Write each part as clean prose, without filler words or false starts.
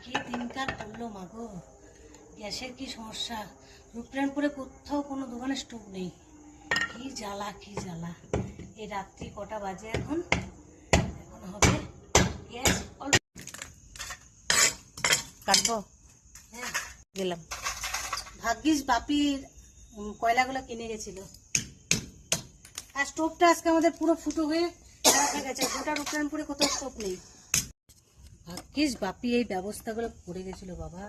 কি দিনকাল পড়লো মাগো, গ্যাসের কি সমস্যা। রূপনারায়ণপুরে কোথাও কোনো দোকানে স্টোভ নেই। কি জ্বালা কি জ্বালা। এই রাত্রি কটা বাজে এখন হবে গ্যাস অল্প কাটবো। হ্যাঁ গেলাম। ভাগ্যিস বাপির কয়লাগুলো কিনে গেছিল। আর স্টোভটা আজকে আমাদের পুরো ফুটো হয়ে খারাপ হয়ে গেছে। গোটা রূপনারায়ণপুরে কোথাও স্টোভ নেই। ভাগ্যিস বাপি এই ব্যবস্থাগুলো করে গেছিল বাবা,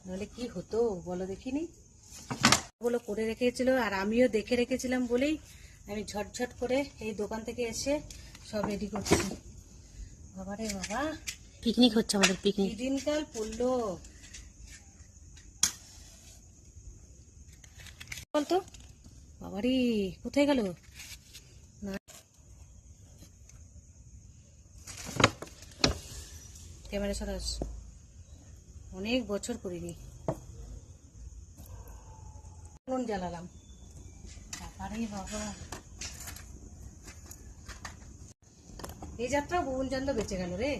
নাহলে কি হতো বলো দেখিনি। ওগুলো করে রেখেছিল আর আমিও দেখে রেখেছিলাম বলেই আমি ঝটঝট করে এই দোকান থেকে এসে সব রেডি করছি। বাবারে বাবা, পিকনিক হচ্ছে আমাদের, পিকনিক। কি দিনকাল পড়লো বলতো। বাবারি কোথায় গেল না, ক্যামেরা সরাস। অনেক বছর করিনি। নুন জ্বালালাম। বাবারে বাবা, এই যাত্রা ভুবনচন্দ্র বেঁচে গেল রে।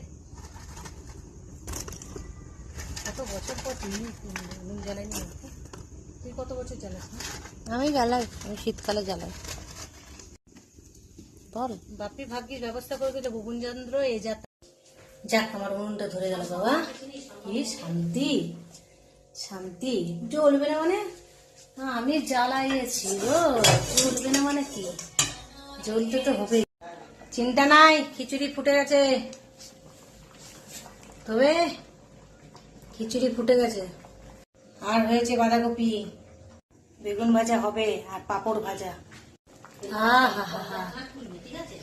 এত বছর পর তুই নুন জ্বালাইনি। তুই কত বছর জ্বালাস না? আমি জ্বালাই, আমি শীতকালে জ্বালাই। বল। বাপি ভাগ্যিস ব্যবস্থা করে দিল ভুবনচন্দ্র এই যাত্রা। যাক আমার উনুনটা ধরে গেল বাবা, কি শান্তি শান্তি। জ্বলবে না মানে আমি জ্বালাইয়েছি গো, জ্বলবে না মানে কি, জ্বলতে তো হবেই। চিন্তা নাই, খিচুড়ি ফুটে গেছে। তবে খিচুড়ি ফুটে গেছে, আর হয়েছে বাঁধাকপি, বেগুন ভাজা হবে আর পাঁপড় ভাজা। হা হা হা হা,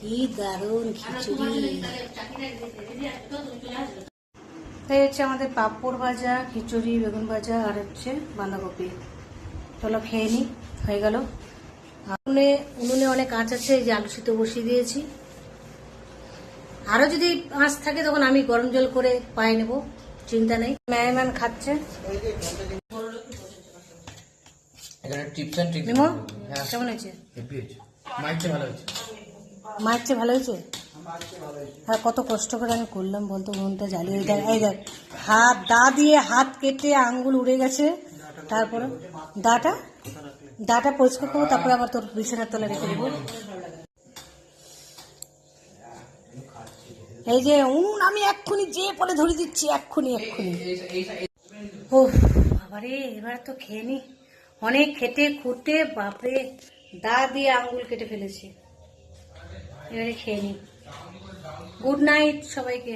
কি দারুণ খিচুড়ি। এই হচ্ছে আমাদের পাঁপড় ভাজা, খিচুড়ি, বেগুন ভাজা আর হচ্ছে বাঁধাকপি। চলো খেয়ে নি, হয়ে গেল। উনুনে অনেক আঁচ আছে, এই যে আলু সিদ্ধ বসিয়ে দিয়েছি। আরো যদি আঁচ থাকে তখন আমি গরম জল করে পায়ে নেবো, চিন্তা নেই। মেহমান খাচ্ছে। নিমো কেমন হয়েছে? মায়ের চেয়ে ভালো হয়েছে। হ্যাঁ, কত কষ্ট করে আমি করলাম বলতো উনুনটা জ্বালিয়ে। এই দেখ দা দিয়ে হাত কেটে আঙ্গুল উড়ে গেছে। তারপরে দাটা পরিষ্কার করবো, তারপরে আবার তোর বিছানার তলে রেখে দেবো। এই যে উনুন আমি এক্ষুনি যে পরে ধরে দিচ্ছি, এক্ষুনি। ও বাবারে, এবার তো খেয়ে নি। অনেক খেটে খুঁটে বাপরে দা দিয়ে আঙ্গুল কেটে ফেলেছি। এবারে খেয়ে নি। গুড নাইট সবাইকে।